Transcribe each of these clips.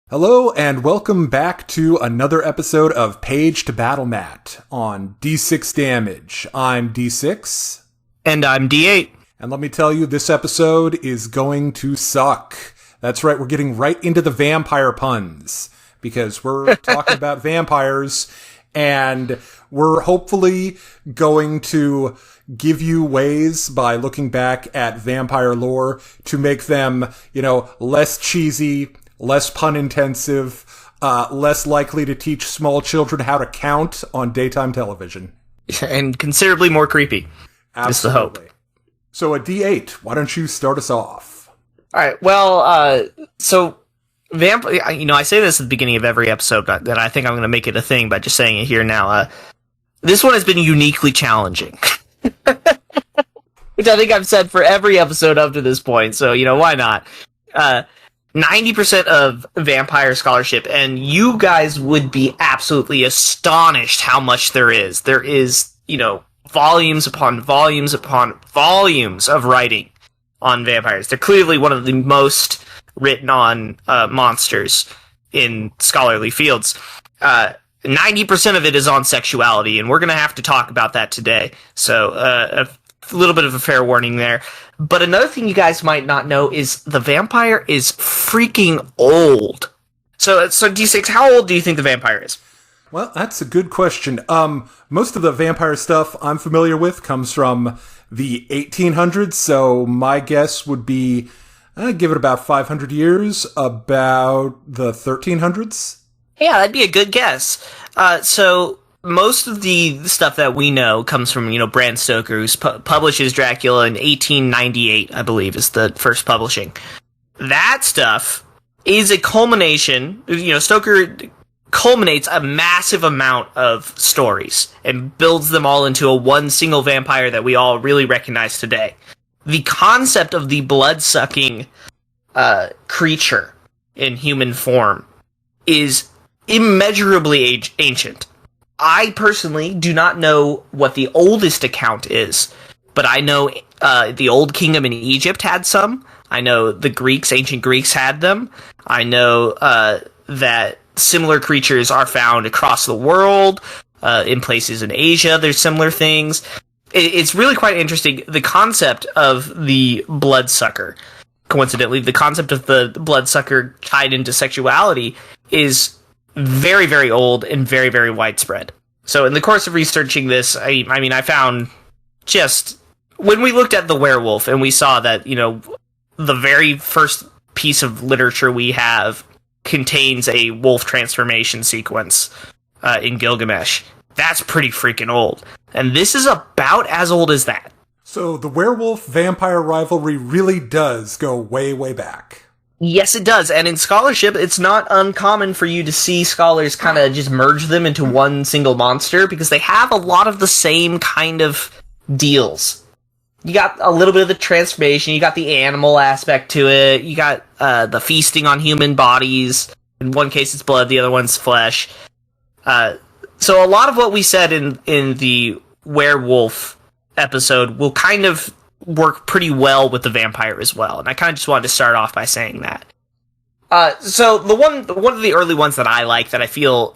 Hello, and welcome back to another episode of Page to Battle Mat on D6 Damage. I'm D6. And I'm D8. And let me tell you, this episode is going to suck. That's right, we're getting right into the vampire puns, because we're talking about vampires, and we're hopefully going to give you ways by looking back at vampire lore to make them, less cheesy, less pun-intensive, less likely to teach small children how to count on daytime television. And considerably more creepy. Absolutely. Is the hope. So a D8, why don't you start us off? All right, well, I say this at the beginning of every episode, that I think I'm going to make it a thing by just saying it here now. This one has been uniquely challenging. Which I think I've said for every episode up to this point, so, why not? 90% of vampire scholarship, and you guys would be absolutely astonished how much there is. There is, volumes upon volumes upon volumes of writing on vampires. They're clearly one of the most written on monsters in scholarly fields. 90% of it is on sexuality, and we're going to have to talk about that today. So, a little bit of a fair warning there. But another thing you guys might not know is the vampire is freaking old. So D6, how old do you think the vampire is? Well, that's a good question. Most of the vampire stuff I'm familiar with comes from the 1800s, so my guess would be, give it about 500 years, about the 1300s. Yeah, that'd be a good guess. So most of the stuff that we know comes from, Bram Stoker, who publishes Dracula in 1898, I believe, is the first publishing. That stuff is a culmination, Stoker culminates a massive amount of stories and builds them all into one single vampire that we all really recognize today. The concept of the blood-sucking creature in human form is immeasurably ancient. I personally do not know what the oldest account is, but I know the Old Kingdom in Egypt had some. I know the ancient Greeks had them. I know that similar creatures are found across the world. In places in Asia, there's similar things. It's really quite interesting. The concept of the bloodsucker, coincidentally, the concept of the bloodsucker tied into sexuality is very, very old and very, very widespread. So in the course of researching this, I found just, when we looked at the werewolf and we saw that, the very first piece of literature we have contains a wolf transformation sequence in Gilgamesh. That's pretty freaking old. And this is about as old as that. So the werewolf-vampire rivalry really does go way, way back. Yes, it does. And in scholarship, it's not uncommon for you to see scholars kind of just merge them into one single monster, because they have a lot of the same kind of deals. You got a little bit of the transformation, you got the animal aspect to it, you got the feasting on human bodies. In one case it's blood, the other one's flesh. So a lot of what we said in the werewolf episode will kind of work pretty well with the vampire as well, and I kind of just wanted to start off by saying that. So one of the early ones that I like, that I feel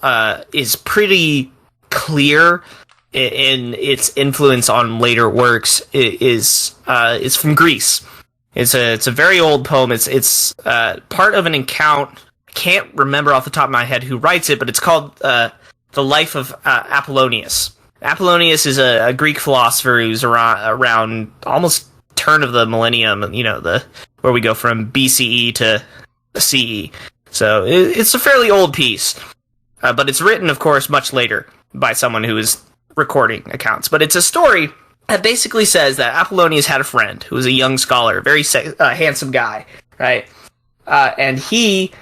is pretty clear in its influence on later works, is from Greece. It's a very old poem. It's part of an account. I can't remember off the top of my head who writes it, but it's called The Life of Apollonius. Apollonius is a Greek philosopher who's around almost turn of the millennium, where we go from BCE to CE. So it's a fairly old piece, but it's written, of course, much later by someone who is recording accounts. But it's a story that basically says that Apollonius had a friend who was a young scholar, a very handsome guy, right? And he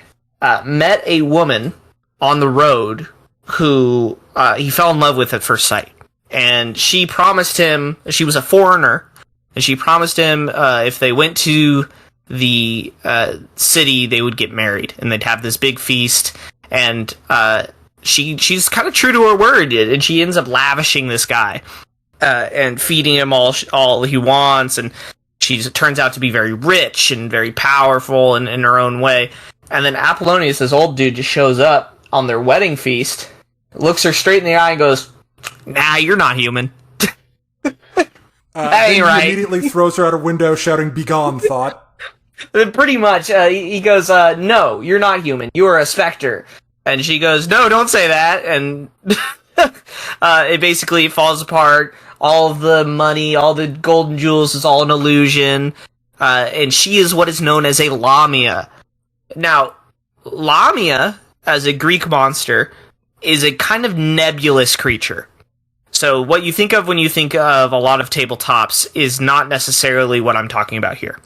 met a woman on the road who he fell in love with at first sight. And she promised him, she was a foreigner, and she promised him if they went to the city, they would get married, and they'd have this big feast. And she's kind of true to her word, and she ends up lavishing this guy and feeding him all he wants. And she turns out to be very rich and very powerful in her own way. And then Apollonius, this old dude, just shows up on their wedding feast, looks her straight in the eye and goes, "Nah, you're not human." That ain't right. He immediately throws her out a window shouting, "Begone, thought." Pretty much, he goes, "No, you're not human. You are a specter." And she goes, "No, don't say that." And it basically falls apart. All of the money, all the golden jewels is all an illusion. And she is what is known as a Lamia. Now, Lamia, as a Greek monster, is a kind of nebulous creature. So what you think of when you think of a lot of tabletops is not necessarily what I'm talking about here.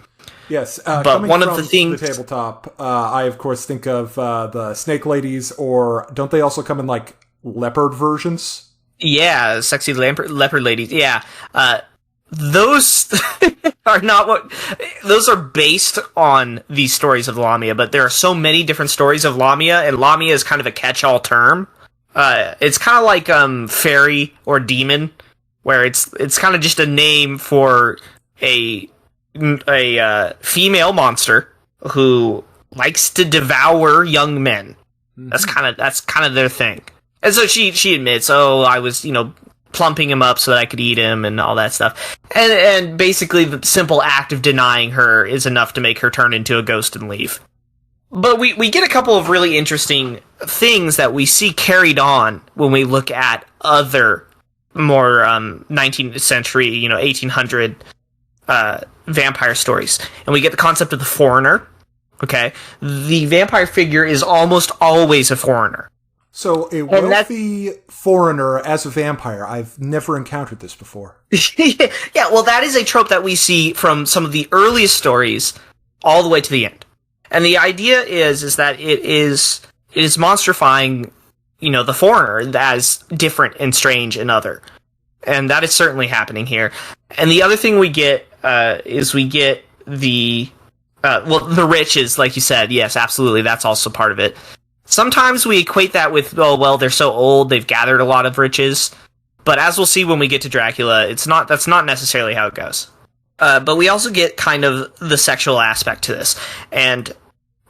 Yes, but one of the things the tabletop, I of course think of the snake ladies, or don't they also come in like leopard versions? Yeah, sexy leopard ladies. Yeah, those are not what. Those are based on these stories of Lamia, but there are so many different stories of Lamia, and Lamia is kind of a catch-all term. It's kind of like fairy or demon, where it's kind of just a name for a female monster who likes to devour young men. Mm-hmm. That's kind of their thing. And so she admits, "Oh, I was, plumping him up so that I could eat him," and all that stuff. And basically the simple act of denying her is enough to make her turn into a ghost and leave. But we get a couple of really interesting things that we see carried on when we look at other more 19th century, 1800 vampire stories. And we get the concept of the foreigner. Okay? The vampire figure is almost always a foreigner. So a wealthy foreigner as a vampire. I've never encountered this before. Yeah, well, that is a trope that we see from some of the earliest stories all the way to the end. And the idea is that it is monstrifying, the foreigner as different and strange and other. And that is certainly happening here. And the other thing we get is we get the rich is, like you said, yes, absolutely, that's also part of it. Sometimes we equate that with, they're so old, they've gathered a lot of riches. But as we'll see when we get to Dracula, that's not necessarily how it goes. But we also get kind of the sexual aspect to this. And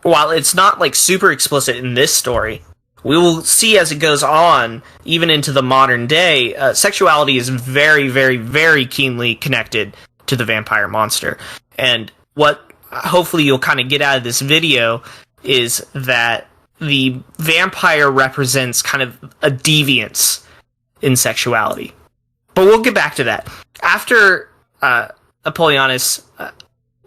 while it's not like super explicit in this story, we will see as it goes on, even into the modern day, sexuality is very, very, very keenly connected to the vampire monster. And what hopefully you'll kind of get out of this video is that the vampire represents kind of a deviance in sexuality. But we'll get back to that. After Apollonius,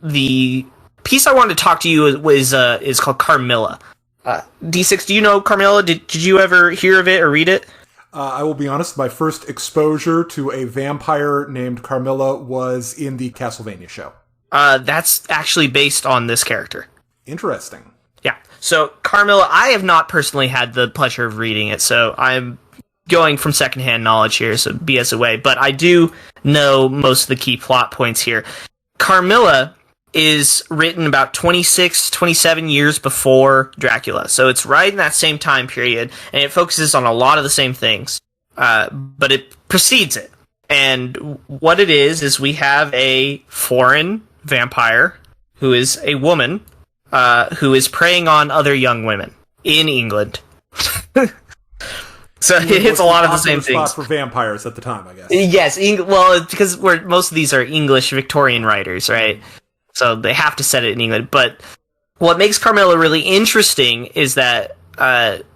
the piece I wanted to talk to you is called Carmilla. D6, do you know Carmilla? Did you ever hear of it or read it? I will be honest, my first exposure to a vampire named Carmilla was in the Castlevania show. That's actually based on this character. Interesting. Yeah. So, Carmilla, I have not personally had the pleasure of reading it, so I'm going from secondhand knowledge here, so BS away. But I do know most of the key plot points here. Carmilla is written about 26, 27 years before Dracula. So it's right in that same time period, and it focuses on a lot of the same things. But it precedes it. And what it is we have a foreign vampire who is a woman who is preying on other young women in England. So it hits a lot of the same things. For vampires at the time, I guess. Yes, because most of these are English Victorian writers, right? So they have to set it in England. But what makes Carmilla really interesting is that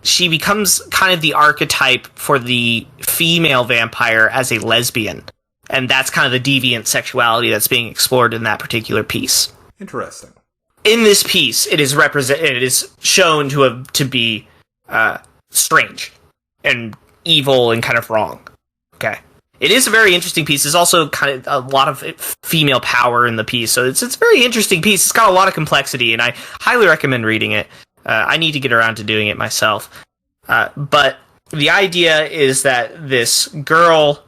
she becomes kind of the archetype for the female vampire as a lesbian. And that's kind of the deviant sexuality that's being explored in that particular piece. Interesting. In this piece, it is shown to be strange and evil and kind of wrong. Okay. It is a very interesting piece. There's also kind of a lot of female power in the piece, so it's a very interesting piece. It's got a lot of complexity, and I highly recommend reading it. I need to get around to doing it myself. But the idea is that this girl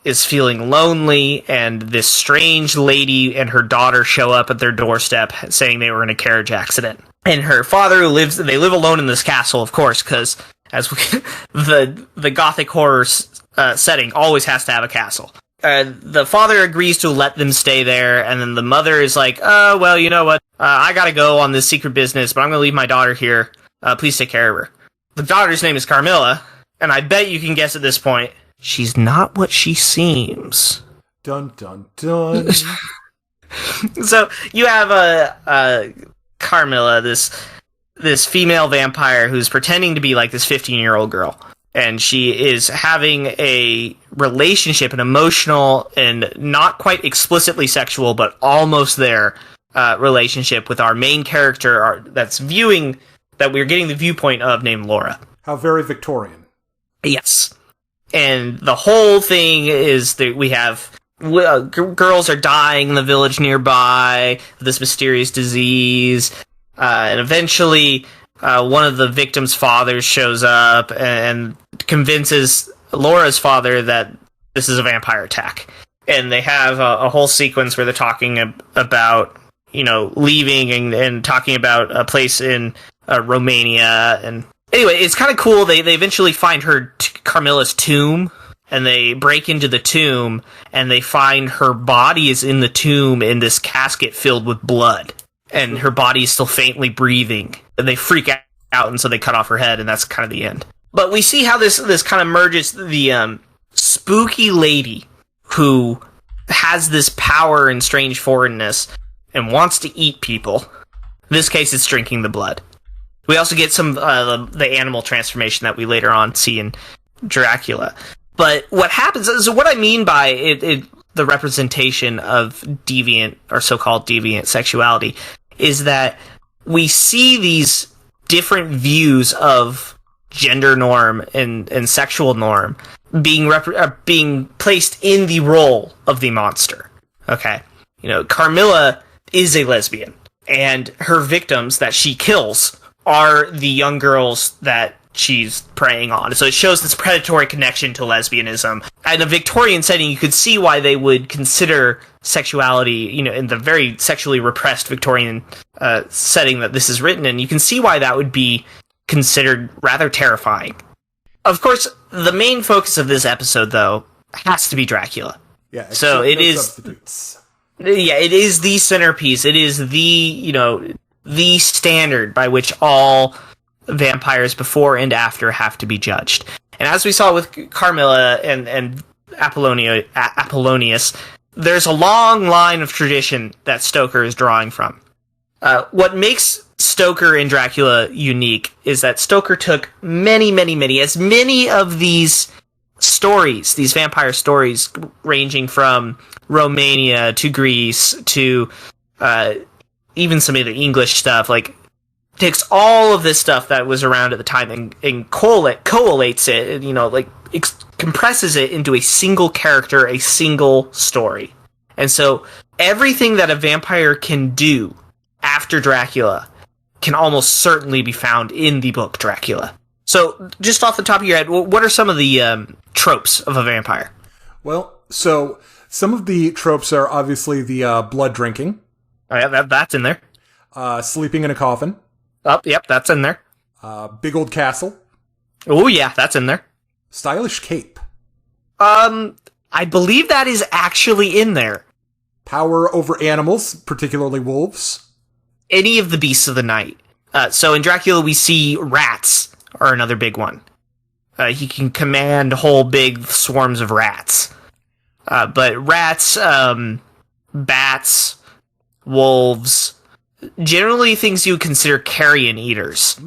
is feeling lonely, and this strange lady and her daughter show up at their doorstep saying they were in a carriage accident. And her father, they live alone in this castle, of course, because the gothic horror setting always has to have a castle. the father agrees to let them stay there, and then the mother is like, "Oh, well, you know what? I gotta go on this secret business, but I'm gonna leave my daughter here. Please take care of her." The daughter's name is Carmilla, and I bet you can guess at this point, she's not what she seems. Dun, dun, dun. So, you have Carmilla, this female vampire who's pretending to be like this 15-year-old girl. And she is having a relationship, an emotional and not quite explicitly sexual, but almost there, relationship with our main character that we're getting the viewpoint of, named Laura. How very Victorian. Yes. And the whole thing is that we have girls are dying in the village nearby, this mysterious disease, and eventually one of the victims' fathers shows up and convinces Laura's father that this is a vampire attack. And they have a whole sequence where they're talking about, leaving and talking about a place in Romania. And anyway, it's kind of cool. They eventually find Carmilla's tomb, and they break into the tomb, and they find her body is in the tomb in this casket filled with blood. And her body is still faintly breathing. And they freak out, and so they cut off her head, and that's kind of the end. But we see how this kind of merges the spooky lady who has this power and strange foreignness and wants to eat people. In this case, it's drinking the blood. We also get some the animal transformation that we later on see in Dracula. But what happens is, what I mean by the representation of deviant or so-called deviant sexuality is that we see these different views of gender norm and sexual norm being placed in the role of the monster. Okay. Carmilla is a lesbian, and her victims that she kills are the young girls that she's preying on. So it shows this predatory connection to lesbianism. In a Victorian setting, you could see why they would consider sexuality, in the very sexually repressed Victorian setting that this is written in. You can see why that would be considered rather terrifying. Of course, the main focus of this episode, though, has to be Dracula. Yeah. So it is. Substitutes. Yeah, it is the centerpiece. It is the standard by which all vampires before and after have to be judged. And as we saw with Carmilla and Apollonius, there's a long line of tradition that Stoker is drawing from. What makes Stoker and Dracula unique is that Stoker took many of these stories, these vampire stories, ranging from Romania to Greece to even some of the English stuff, takes all of this stuff that was around at the time and collates it, compresses it into a single character, a single story. And so everything that a vampire can do after Dracula can almost certainly be found in the book Dracula. So, just off the top of your head, what are some of the tropes of a vampire? Well, so some of the tropes are obviously the blood drinking. Oh, yeah, that's in there. Sleeping in a coffin. Oh, yep, that's in there. Big old castle. Oh, yeah, that's in there. Stylish cape. I believe that is actually in there. Power over animals, particularly wolves. Any of the beasts of the night. So in Dracula, we see rats are another big one. He can command whole big swarms of rats. But rats, bats, wolves, generally things you would consider carrion eaters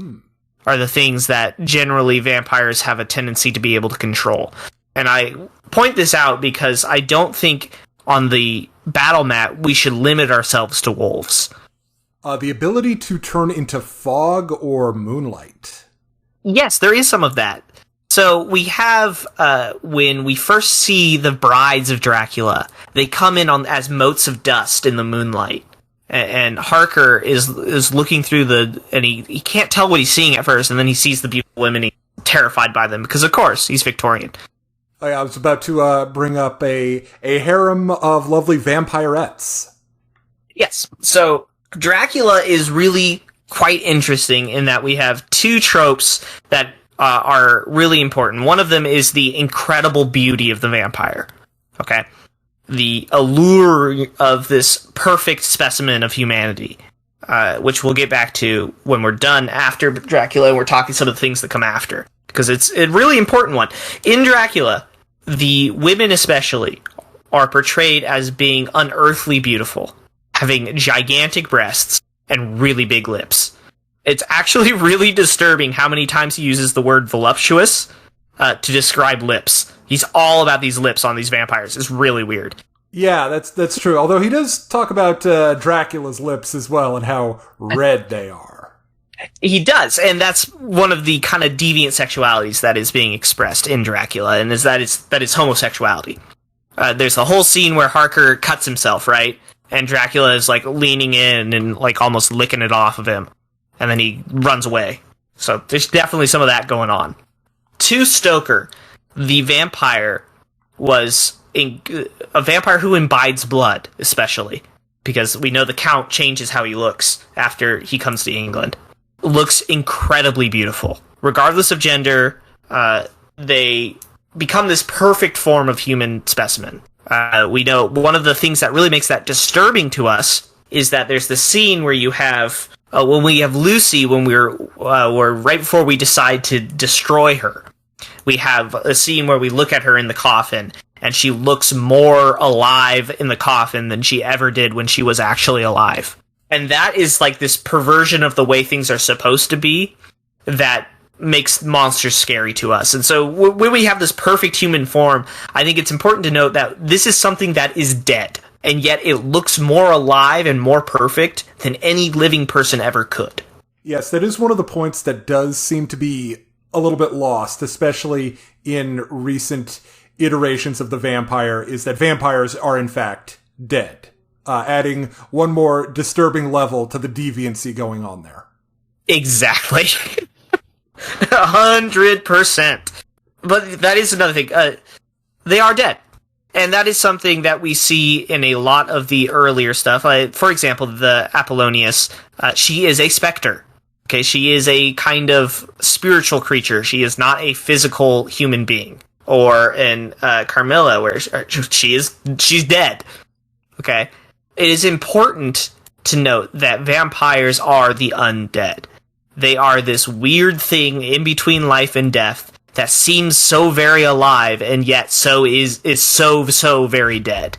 are the things that generally vampires have a tendency to be able to control. And I point this out because I don't think on the battle mat we should limit ourselves to wolves. The ability to turn into fog or moonlight. Yes, there is some of that. So we have, when we first see the brides of Dracula, they come in as motes of dust in the moonlight. And Harker is looking through and he can't tell what he's seeing at first, and then he sees the beautiful women, he's terrified by them, because of course, he's Victorian. Oh, yeah, I was about to bring up a harem of lovely vampirettes. Yes, so Dracula is really quite interesting in that we have two tropes that are really important. One of them is the incredible beauty of the vampire. Okay? the allure of this perfect specimen of humanity, which we'll get back to when we're done after Dracula, and we're talking some of the things that come after, because it's a really important one. In Dracula, the women especially are portrayed as being unearthly beautiful, having gigantic breasts and really big lips. It's actually really disturbing how many times he uses the word voluptuous to describe lips. He's all about these lips on these vampires. It's really weird. Yeah, that's true. Although he does talk about Dracula's lips as well and how red they are. He does, and that's one of the kind of deviant sexualities that is being expressed in Dracula, and that is homosexuality. There's a whole scene where Harker cuts himself, right? And Dracula is like leaning in and like almost licking it off of him. And then he runs away. So there's definitely some of that going on. To Stoker, the vampire was a vampire who imbibes blood, especially. Because we know the Count changes how he looks after he comes to England. Looks incredibly beautiful. Regardless of gender, they become this perfect form of human specimen. We know one of the things that really makes that disturbing to us is that there's the scene where you have when we have Lucy, when we're right before we decide to destroy her, we have a scene where we look at her in the coffin, and she looks more alive in the coffin than she ever did when she was actually alive. And that is like this perversion of the way things are supposed to be that makes monsters scary to us. And so when we have this perfect human form, I think it's important to note that this is something that is dead, and yet it looks more alive and more perfect than any living person ever could. Yes, that is one of the points that does seem to be a little bit lost, especially in recent iterations of the vampire, is that vampires are in fact dead. Adding one more disturbing level to the deviancy going on there. Exactly. 100%. But that is another thing. They are dead. And that is something that we see in a lot of the earlier stuff. For example, the Apollonius, she is a specter. Okay, she is a kind of spiritual creature. She is not a physical human being. Or in Carmilla, where she's dead. Okay? It is important to note that vampires are the undead. They are this weird thing in between life and death that seems so very alive and yet is so very dead.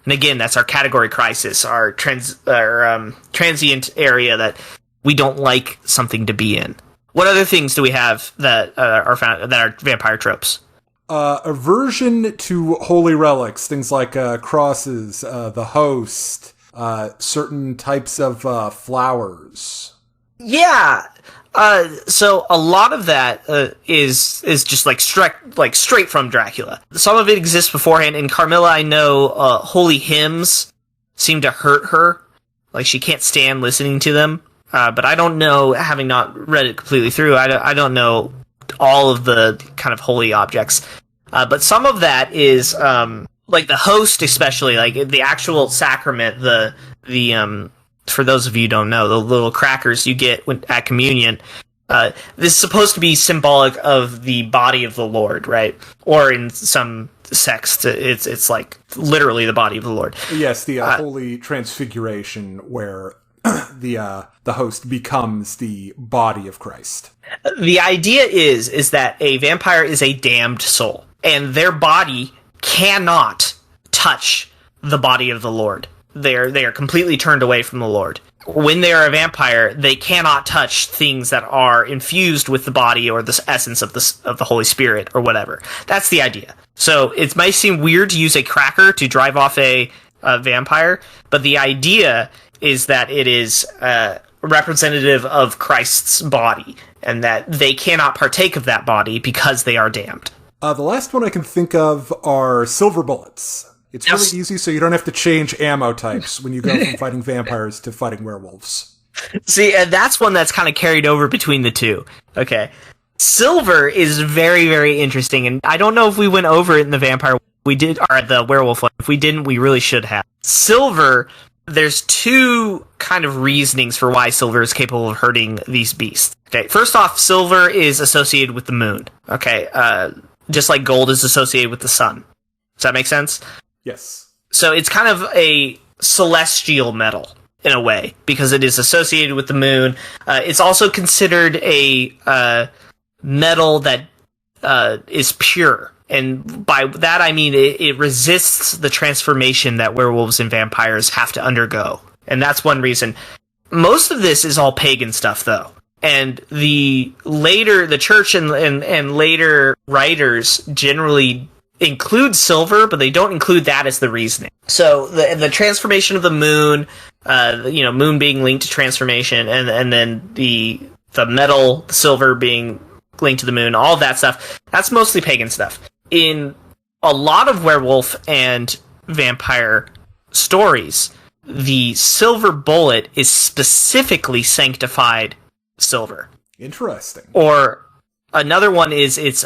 And again, that's our category crisis, our transient area that we don't like something to be in. What other things do we have that are found that are vampire tropes? Aversion to holy relics, things like crosses, the host, certain types of flowers. Yeah. So a lot of that is just like straight from Dracula. Some of it exists beforehand. In Carmilla, I know holy hymns seem to hurt her. Like, she can't stand listening to them. But I don't know, having not read it completely through, I don't know all of the kind of holy objects. But some of that is, like the host especially, like the actual sacrament, the for those of you who don't know, the little crackers you get at communion, this is supposed to be symbolic of the body of the Lord, right? Or in some sects, it's like literally the body of the Lord. Yes, the holy transfiguration, where the host becomes the body of Christ. The idea is that a vampire is a damned soul, and their body cannot touch the body of the Lord. They are completely turned away from the Lord. When they are a vampire, they cannot touch things that are infused with the body or the essence of the Holy Spirit or whatever. That's the idea. So it might seem weird to use a cracker to drive off a vampire, but the idea is that it is representative of Christ's body, and that they cannot partake of that body because they are damned. The last one I can think of are silver bullets. It's really easy, so you don't have to change ammo types when you go from fighting vampires to fighting werewolves. See, and that's one that's kind of carried over between the two. Okay. Silver is very, very interesting, and I don't know if we went over it in the vampire we did, or the werewolf one. If we didn't, we really should have. Silver, there's two kind of reasonings for why silver is capable of hurting these beasts. Okay, first off, silver is associated with the moon. Okay, just like gold is associated with the sun. Does that make sense? Yes. So it's kind of a celestial metal in a way, because it is associated with the moon. It's also considered a metal that is pure. And by that I mean it resists the transformation that werewolves and vampires have to undergo. And that's one reason. Most of this is all pagan stuff, though. And the church and later writers generally include silver, but they don't include that as the reasoning. So the transformation of the moon, moon being linked to transformation, and then the metal, the silver being linked to the moon, all of that stuff, that's mostly pagan stuff. In a lot of werewolf and vampire stories, the silver bullet is specifically sanctified silver. Interesting. Or another one is it's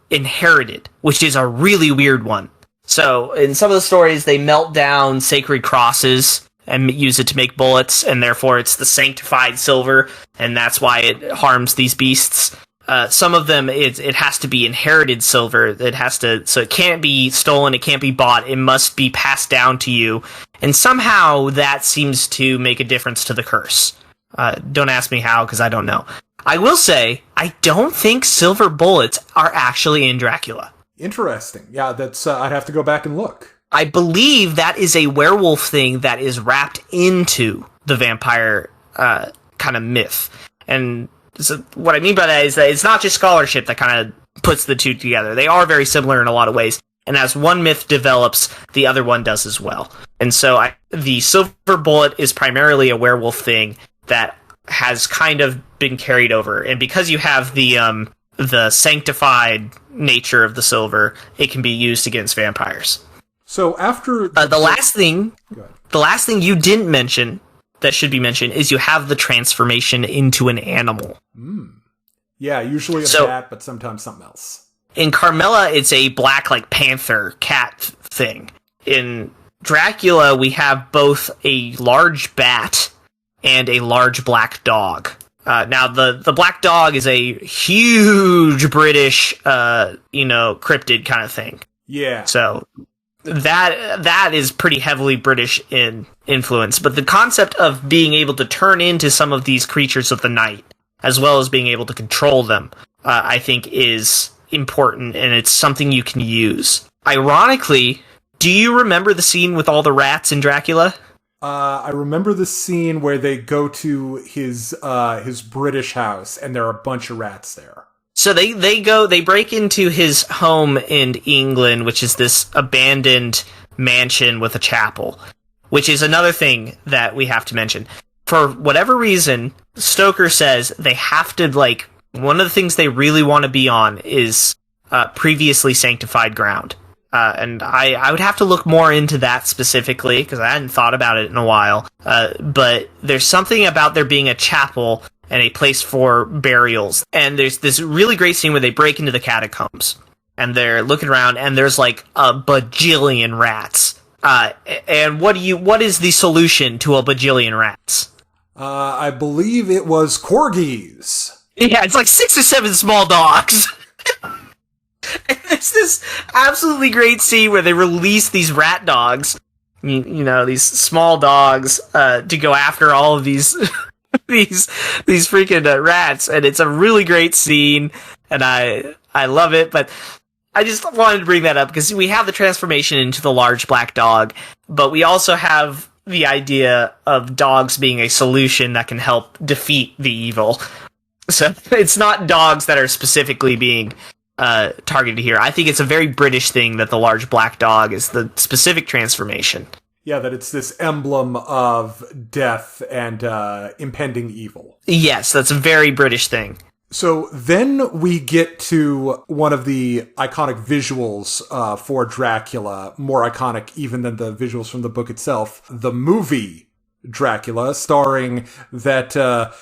inherited, which is a really weird one. So in some of the stories, they melt down sacred crosses and use it to make bullets, and therefore it's the sanctified silver, and that's why it harms these beasts. Some of them, it has to be inherited silver. So it can't be stolen, it can't be bought, it must be passed down to you. And somehow that seems to make a difference to the curse. Don't ask me how, because I don't know. I will say, I don't think silver bullets are actually in Dracula. Interesting. Yeah, that's I'd have to go back and look. I believe that is a werewolf thing that is wrapped into the vampire kind of myth. And so what I mean by that is that it's not just scholarship that kind of puts the two together. They are very similar in a lot of ways. And as one myth develops, the other one does as well. And so the silver bullet is primarily a werewolf thing that has kind of been carried over. And because you have the sanctified nature of the silver, it can be used against vampires. So after the last thing you didn't mention that should be mentioned is you have the transformation into an animal. Yeah, usually a bat, but sometimes something else. In Carmilla, it's a black, like, panther cat thing. In Dracula, we have both a large bat and a large black dog. Now, the black dog is a huge British, cryptid kind of thing. Yeah. So that is pretty heavily British in influence. But the concept of being able to turn into some of these creatures of the night, as well as being able to control them, I think is important, and it's something you can use. Ironically, do you remember the scene with all the rats in Dracula? I remember the scene where they go to his British house, and there are a bunch of rats there. So they break into his home in England, which is this abandoned mansion with a chapel, which is another thing that we have to mention. For whatever reason, Stoker says they have to, like, one of the things they really want to be on is previously sanctified ground. And I would have to look more into that specifically, because I hadn't thought about it in a while. But there's something about there being a chapel and a place for burials. And there's this really great scene where they break into the catacombs. And they're looking around, and there's like a bajillion rats. And what is the solution to a bajillion rats? I believe it was corgis. Yeah, it's like 6 or 7 small dogs. And there's this absolutely great scene where they release these rat dogs, these small dogs, to go after all of these these freaking rats, and it's a really great scene, and I love it. But I just wanted to bring that up because we have the transformation into the large black dog, but we also have the idea of dogs being a solution that can help defeat the evil. So it's not dogs that are specifically being targeted here. I think it's a very British thing that the large black dog is the specific transformation. Yeah, that it's this emblem of death and impending evil. Yes, that's a very British thing. So then we get to one of the iconic visuals for Dracula, more iconic even than the visuals from the book itself, the movie Dracula, starring that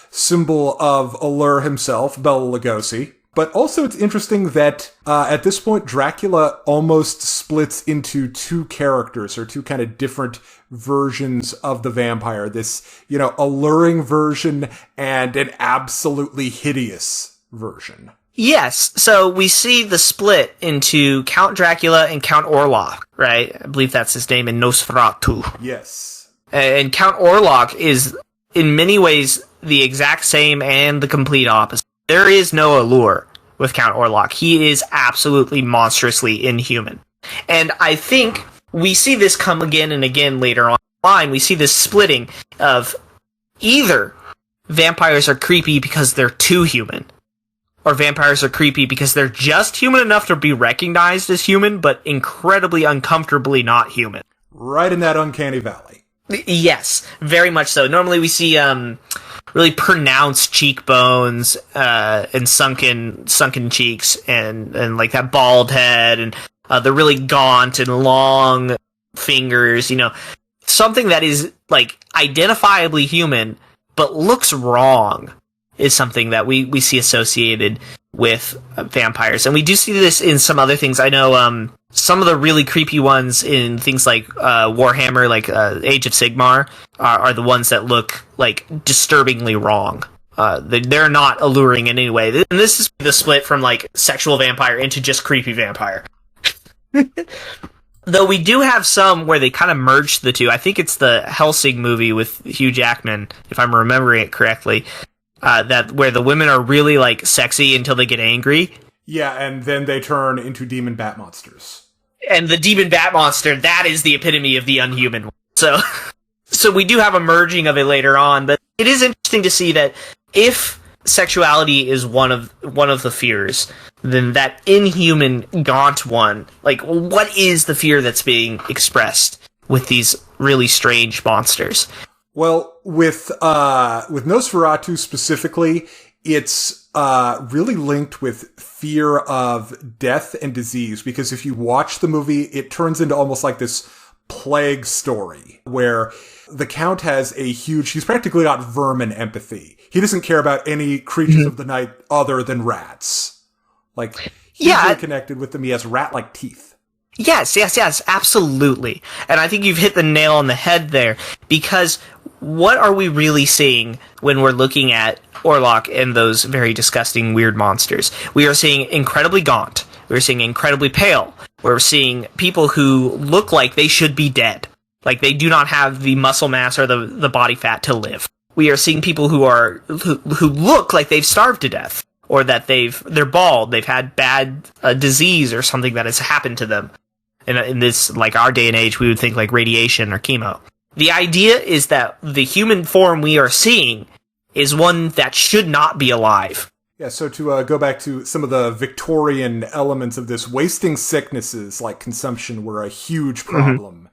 symbol of Allure himself, Bela Lugosi. But also it's interesting that at this point Dracula almost splits into two characters, or two kind of different versions of the vampire. This, alluring version and an absolutely hideous version. Yes, so we see the split into Count Dracula and Count Orlok, right? I believe that's his name in Nosferatu. Yes. And Count Orlok is, in many ways, the exact same and the complete opposite. There is no allure with Count Orlok. He is absolutely monstrously inhuman. And I think we see this come again and again later on in the line. We see this splitting of either vampires are creepy because they're too human, or vampires are creepy because they're just human enough to be recognized as human, but incredibly uncomfortably not human. Right in that uncanny valley. Yes, very much so. Normally we see really pronounced cheekbones and sunken cheeks and like that bald head and the really gaunt and long fingers, something that is like identifiably human but looks wrong is something that we see associated with vampires. And we do see this in some other things. I know some of the really creepy ones in things like Warhammer, like Age of Sigmar, are the ones that look like disturbingly wrong. They're not alluring in any way. And this is the split from like sexual vampire into just creepy vampire. Though we do have some where they kind of merge the two. I think it's the Helsing movie with Hugh Jackman, if I'm remembering it correctly. That where the women are really like sexy until they get angry. Yeah, and then they turn into demon bat monsters. And the demon bat monster, that is the epitome of the unhuman one. So we do have a merging of it later on, but it is interesting to see that if sexuality is one of the fears, then that inhuman gaunt one, like what is the fear that's being expressed with these really strange monsters? Well, with Nosferatu specifically, it's really linked with fear of death and disease, because if you watch the movie, it turns into almost like this plague story where the Count has he's practically got vermin empathy. He doesn't care about any creatures of the night other than rats. Like, he's really connected with them. He has rat-like teeth. Yes, absolutely. And I think you've hit the nail on the head there, because what are we really seeing when we're looking at Orlok and those very disgusting, weird monsters? We are seeing incredibly gaunt. We're seeing incredibly pale. We're seeing people who look like they should be dead. Like, they do not have the muscle mass or the body fat to live. We are seeing people who look like they've starved to death, or that they're bald, they've had bad disease or something that has happened to them. In this, like, our day and age, we would think like radiation or chemo. The idea is that the human form we are seeing is one that should not be alive. Yeah, so to go back to some of the Victorian elements of this, wasting sicknesses like consumption were a huge problem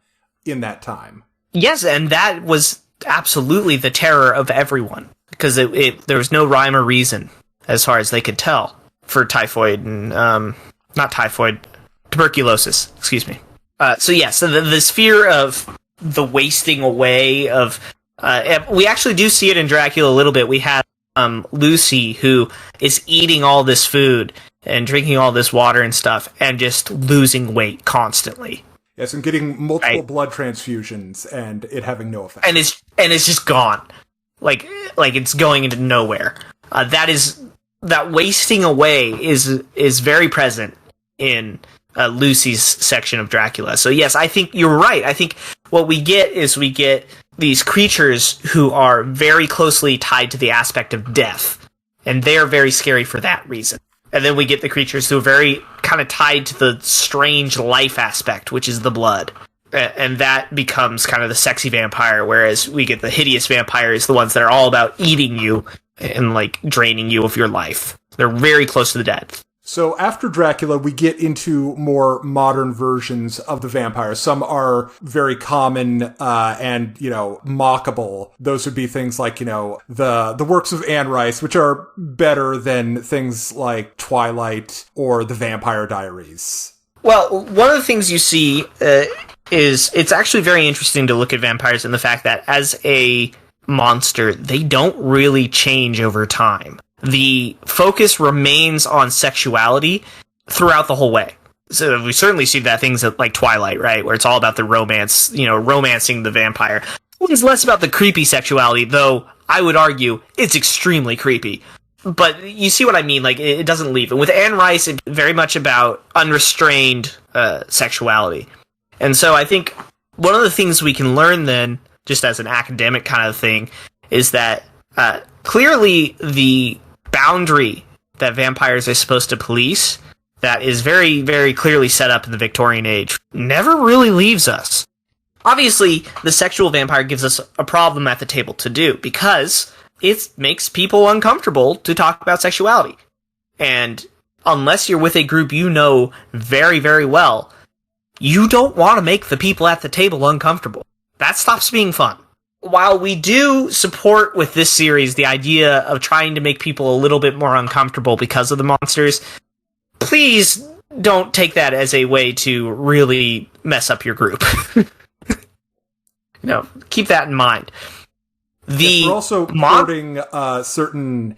in that time. Yes, and that was absolutely the terror of everyone, because there was no rhyme or reason, as far as they could tell, for typhoid and, not typhoid, tuberculosis, excuse me. So this fear of the wasting away of, we actually do see it in Dracula a little bit. We have, Lucy, who is eating all this food and drinking all this water and stuff and just losing weight constantly. Yes, and getting multiple blood transfusions and it having no effect. And it's just gone. Like it's going into nowhere. That wasting away is very present in Lucy's section of Dracula. So yes, I think you're right. I think what we get these creatures who are very closely tied to the aspect of death, and they are very scary for that reason. And then we get the creatures who are very kind of tied to the strange life aspect, which is the blood. And that becomes kind of the sexy vampire, whereas we get the hideous vampires, the ones that are all about eating you and, like, draining you of your life. They're very close to the death. So after Dracula, we get into more modern versions of the vampire. Some are very common and, mockable. Those would be things like, the works of Anne Rice, which are better than things like Twilight or The Vampire Diaries. Well, one of the things you see is it's actually very interesting to look at vampires in the fact that as a monster, they don't really change over time. The focus remains on sexuality throughout the whole way. So we certainly see that things like Twilight, right, where it's all about the romance, romancing the vampire. It's less about the creepy sexuality, though I would argue it's extremely creepy. But you see what I mean, like, it doesn't leave. And with Anne Rice, it's very much about unrestrained sexuality. And so I think one of the things we can learn then, just as an academic kind of thing, is that clearly the boundary that vampires are supposed to police, that is very, very clearly set up in the Victorian age, never really leaves us. Obviously, the sexual vampire gives us a problem at the table to do, because it makes people uncomfortable to talk about sexuality. And unless you're with a group you know very, very well, you don't want to make the people at the table uncomfortable. That stops being fun. While we do support with this series the idea of trying to make people a little bit more uncomfortable because of the monsters, please don't take that as a way to really mess up your group. No, keep that in mind. We're also promoting certain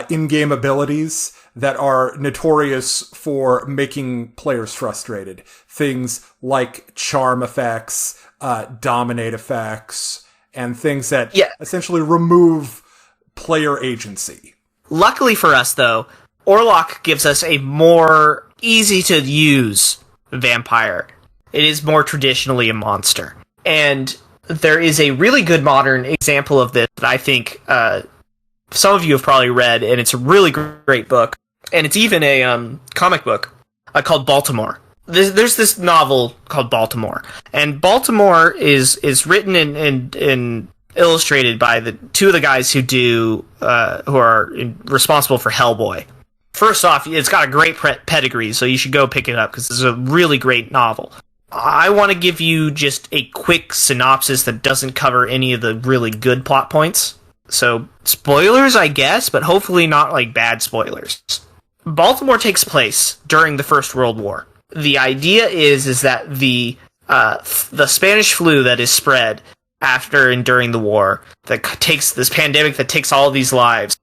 in-game abilities that are notorious for making players frustrated. Things like charm effects, dominate effects, and things that essentially remove player agency. Luckily for us, though, Orlok gives us a more easy-to-use vampire. It is more traditionally a monster. And there is a really good modern example of this that I think some of you have probably read, and it's a really great book. And it's even a comic book called Baltimore. There's this novel called Baltimore. And Baltimore is written and illustrated by the two of the guys who are responsible for Hellboy. First off, it's got a great pedigree, so you should go pick it up, because it's a really great novel. I want to give you just a quick synopsis that doesn't cover any of the really good plot points. So, spoilers, I guess, but hopefully not, like, bad spoilers. Baltimore takes place during the First World War. The idea is that the Spanish flu that is spread after and during the war, that takes this pandemic that takes all of these lives,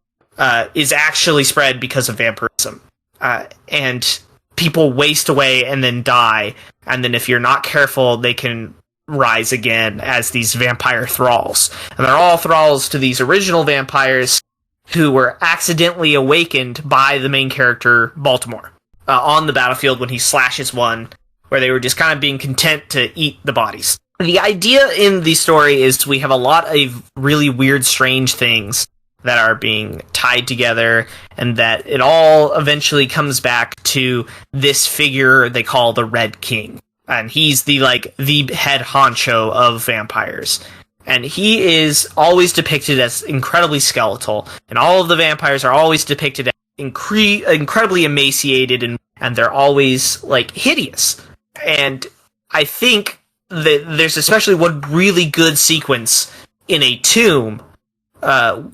is actually spread because of vampirism. And people waste away and then die, and then if you're not careful, they can rise again as these vampire thralls. And they're all thralls to these original vampires who were accidentally awakened by the main character, Baltimore, on the battlefield when he slashes one, where they were just kind of being content to eat the bodies. The idea in the story is we have a lot of really weird, strange things that are being tied together, and that it all eventually comes back to this figure they call the Red King. And he's the head honcho of vampires. And he is always depicted as incredibly skeletal, and all of the vampires are always depicted as incredibly emaciated, and they're always, like, hideous. And I think that there's especially one really good sequence in a tomb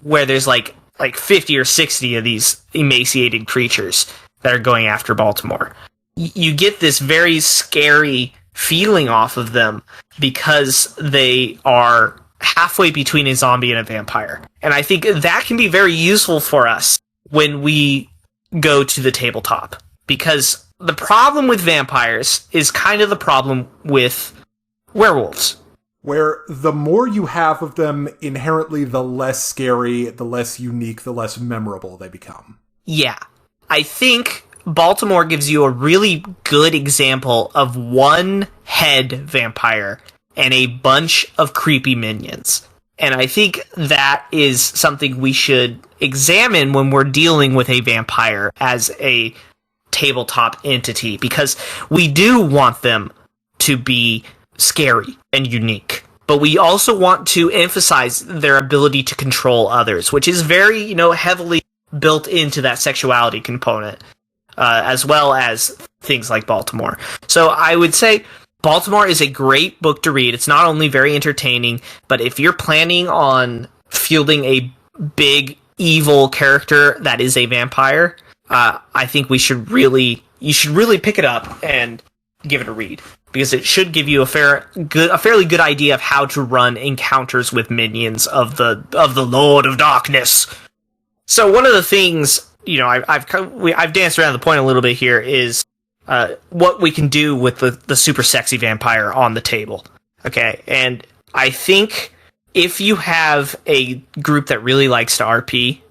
where there's like 50 or 60 of these emaciated creatures that are going after Baltimore. You get this very scary feeling off of them because they are halfway between a zombie and a vampire. And I think that can be very useful for us when we go to the tabletop. Because the problem with vampires is kind of the problem with werewolves. Where the more you have of them, inherently the less scary, the less unique, the less memorable they become. Yeah. I think Baltimore gives you a really good example of one head vampire and a bunch of creepy minions. And I think that is something we should examine when we're dealing with a vampire as a tabletop entity, because we do want them to be scary and unique, but we also want to emphasize their ability to control others, which is very, heavily built into that sexuality component, as well as things like Baltimore. So I would say Baltimore is a great book to read. It's not only very entertaining, but if you're planning on fielding a big evil character that is a vampire, I think you should really pick it up and give it a read, because it should give you a fairly good idea of how to run encounters with minions of the Lord of Darkness. So one of the things, I've danced around the point a little bit here, is what we can do with the super sexy vampire on the table. Okay, and I think if you have a group that really likes to RP,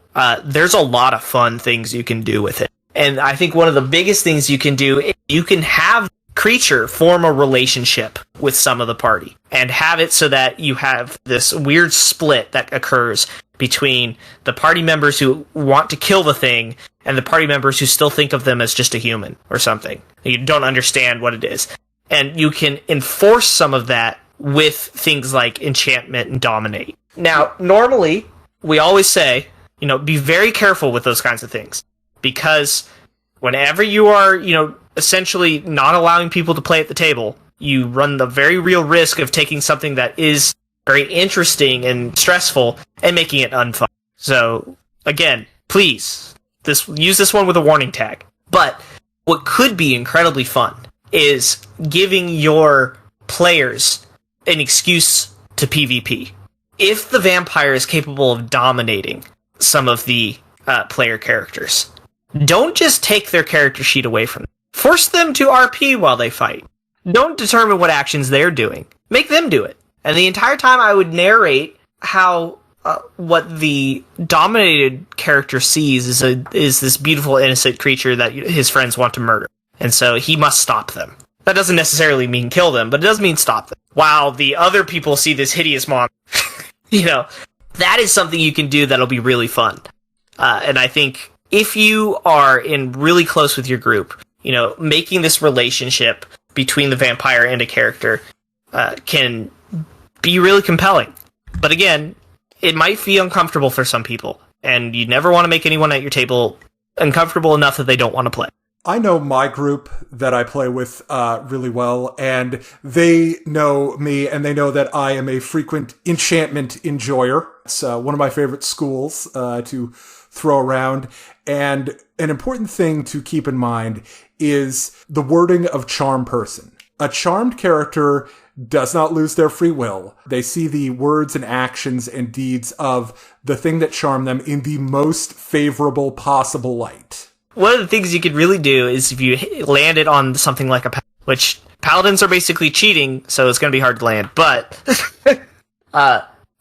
there's a lot of fun things you can do with it. And I think one of the biggest things you can do is you can have creature form a relationship with some of the party and have it so that you have this weird split that occurs between the party members who want to kill the thing and the party members who still think of them as just a human or something. You don't understand what it is. And you can enforce some of that with things like enchantment and dominate. Now, normally, we always say, be very careful with those kinds of things. Because whenever you are, essentially not allowing people to play at the table, you run the very real risk of taking something that is very interesting and stressful and making it unfun. So, again, please, use this one with a warning tag. But what could be incredibly fun is giving your players an excuse to PvP. If the vampire is capable of dominating some of the player characters, don't just take their character sheet away from them. Force them to RP while they fight. Don't determine what actions they're doing. Make them do it. And the entire time I would narrate how what the dominated character sees is this beautiful innocent creature that his friends want to murder. And so he must stop them. That doesn't necessarily mean kill them, but it does mean stop them. While the other people see this hideous monster. That is something you can do that'll be really fun. And I think if you are in really close with your group, making this relationship between the vampire and a character can be really compelling. But again, it might be uncomfortable for some people, and you never want to make anyone at your table uncomfortable enough that they don't want to play. I know my group that I play with really well, and they know me, and they know that I am a frequent enchantment enjoyer. It's one of my favorite schools to throw around. And an important thing to keep in mind is the wording of charm person. A charmed character does not lose their free will. They see the words and actions and deeds of the thing that charmed them in the most favorable possible light. One of the things you could really do is if you land it on something like a paladin, which paladins are basically cheating, so it's going to be hard to land, but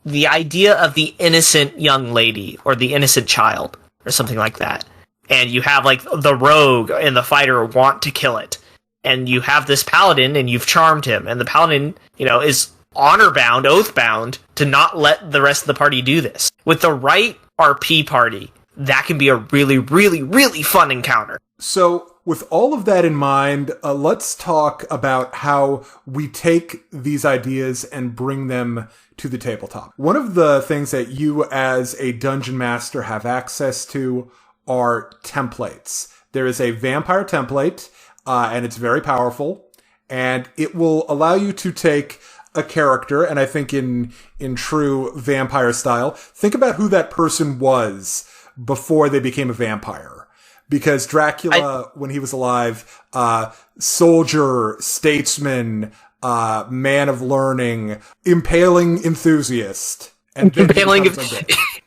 the idea of the innocent young lady or the innocent child or something like that, and you have like the rogue and the fighter want to kill it, and you have this paladin and you've charmed him, and the paladin, is honor-bound, oath-bound to not let the rest of the party do this. With the right RP party, that can be a really, really, really fun encounter. So, with all of that in mind, let's talk about how we take these ideas and bring them to the tabletop. One of the things that you as a dungeon master have access to are templates. There is a vampire template, and it's very powerful, and it will allow you to take a character, and I think in true vampire style, think about who that person was before they became a vampire. Because Dracula, when he was alive, soldier, statesman, man of learning, impaling enthusiast. And then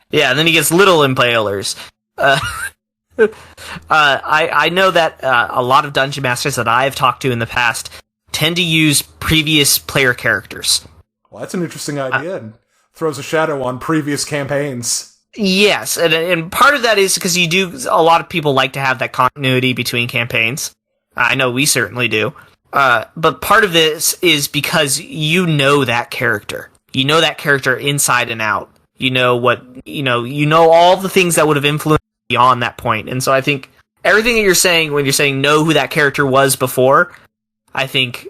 yeah, and then he gets little impalers. I know that a lot of dungeon masters that I've talked to in the past tend to use previous player characters. Well, that's an interesting idea and throws a shadow on previous campaigns. Yes, and part of that is because a lot of people like to have that continuity between campaigns. I know we certainly do. But part of this is because you know that character. You know that character inside and out. You know all the things that would have influenced beyond that point. And so I think everything that you're saying when you're saying know who that character was before, I think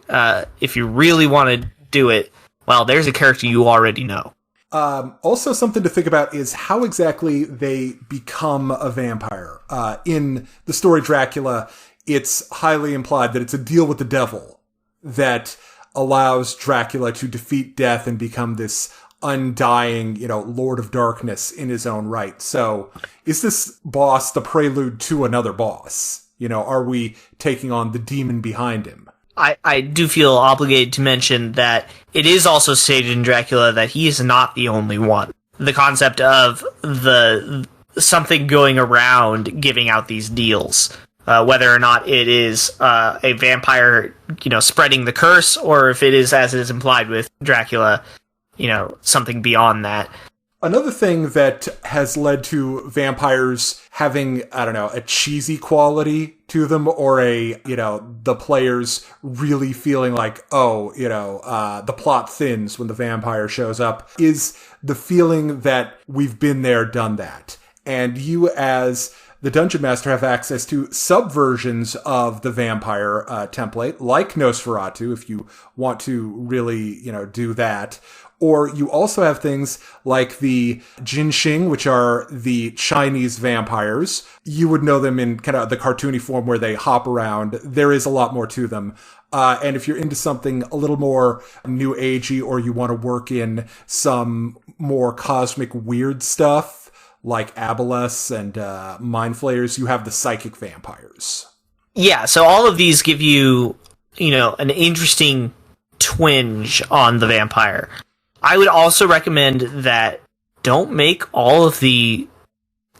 if you really want to do it, well, there's a character you already know. Also something to think about is how exactly they become a vampire. In the story Dracula, it's highly implied that it's a deal with the devil that allows Dracula to defeat death and become this undying, Lord of Darkness in his own right. So is this boss the prelude to another boss? Are we taking on the demon behind him? I do feel obligated to mention that it is also stated in Dracula that he is not the only one. The concept of something going around giving out these deals, whether or not it is a vampire, spreading the curse, or if it is, as it is implied with Dracula, something beyond that. Another thing that has led to vampires having, I don't know, a cheesy quality to them, or the players really feeling like, the plot thins when the vampire shows up, is the feeling that we've been there, done that. And you as the Dungeon Master have access to subversions of the vampire template, like Nosferatu, if you want to really, do that. Or you also have things like the Jinxing, which are the Chinese vampires. You would know them in kind of the cartoony form where they hop around. There is a lot more to them. And if you're into something a little more new agey, or you want to work in some more cosmic weird stuff like Aboleths and Mind Flayers, you have the psychic vampires. Yeah, so all of these give you, an interesting twinge on the vampire. I would also recommend that don't make all of the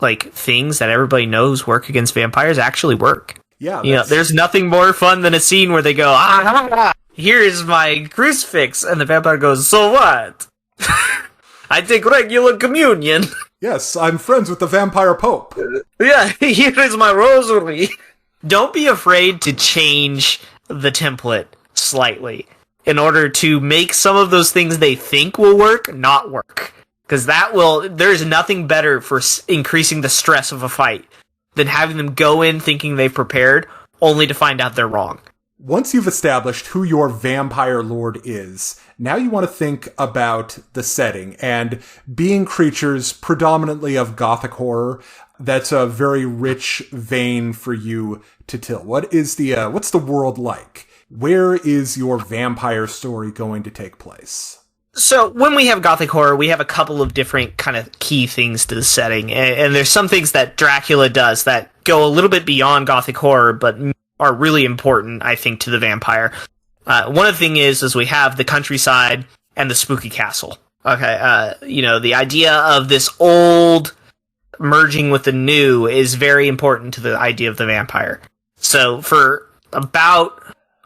things that everybody knows work against vampires actually work. Yeah, there's nothing more fun than a scene where they go, here's my crucifix, and the vampire goes, so what? I take regular communion. Yes, I'm friends with the vampire pope. Yeah, here is my rosary. Don't be afraid to change the template slightly in order to make some of those things they think will work not work. Because there's nothing better for increasing the stress of a fight than having them go in thinking they've prepared, only to find out they're wrong. Once you've established who your vampire lord is, now you want to think about the setting, and being creatures predominantly of gothic horror, that's a very rich vein for you to till. What's the world like? Where is your vampire story going to take place? So when we have gothic horror, we have a couple of different kind of key things to the setting, and there's some things that Dracula does that go a little bit beyond gothic horror, but are really important, I think, to the vampire. One of the things is we have the countryside and the spooky castle. Okay, the idea of this old merging with the new is very important to the idea of the vampire. So for about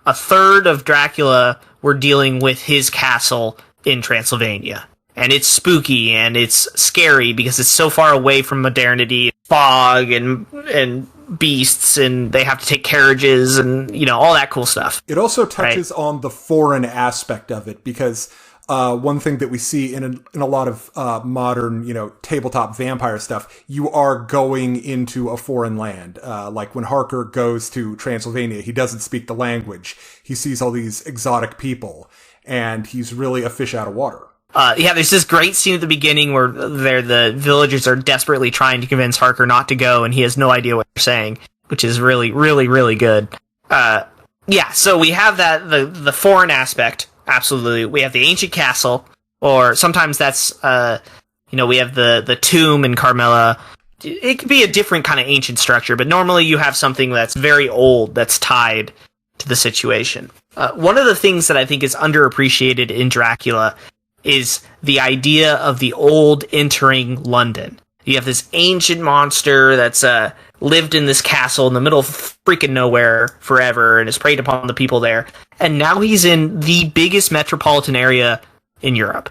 a third of Dracula, we're dealing with his castle in Transylvania. And it's spooky and it's scary because it's so far away from modernity, fog and beasts, and they have to take carriages and, all that cool stuff. It also touches on the foreign aspect of it, because one thing that we see in a lot of modern, tabletop vampire stuff, you are going into a foreign land. Like when Harker goes to Transylvania, he doesn't speak the language. He sees all these exotic people, and he's really a fish out of water. There's this great scene at the beginning where the villagers are desperately trying to convince Harker not to go, and he has no idea what they're saying, which is really, really, really good. So we have that, the foreign aspect, absolutely. We have the ancient castle, or sometimes that's, we have the tomb in Carmilla. It could be a different kind of ancient structure, but normally you have something that's very old that's tied to the situation. One of the things that I think is underappreciated in Dracula is the idea of the old entering London. You have this ancient monster that's lived in this castle in the middle of freaking nowhere forever and has preyed upon the people there. And now he's in the biggest metropolitan area in Europe.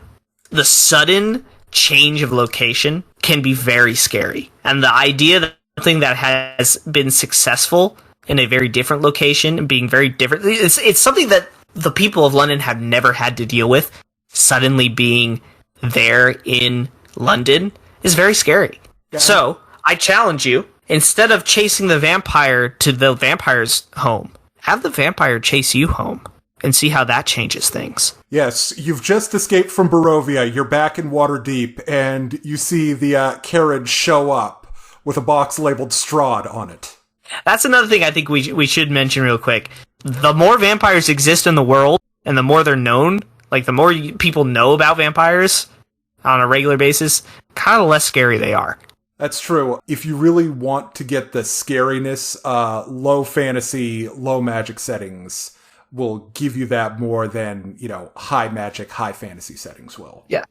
The sudden change of location can be very scary. And the idea that something that has been successful in a very different location, being very different, it's something that the people of London have never had to deal with. Suddenly being there in London is very scary. Yeah. So, I challenge you, instead of chasing the vampire to the vampire's home, have the vampire chase you home and see how that changes things. Yes, you've just escaped from Barovia, you're back in Waterdeep, and you see the carriage show up with a box labeled Strahd on it. That's another thing I think we should mention real quick. The more vampires exist in the world, and the more they're known, the more people know about vampires on a regular basis, kind of less scary they are. That's true. If you really want to get the scariness, low fantasy, low magic settings will give you that more than, high magic, high fantasy settings will. Yeah.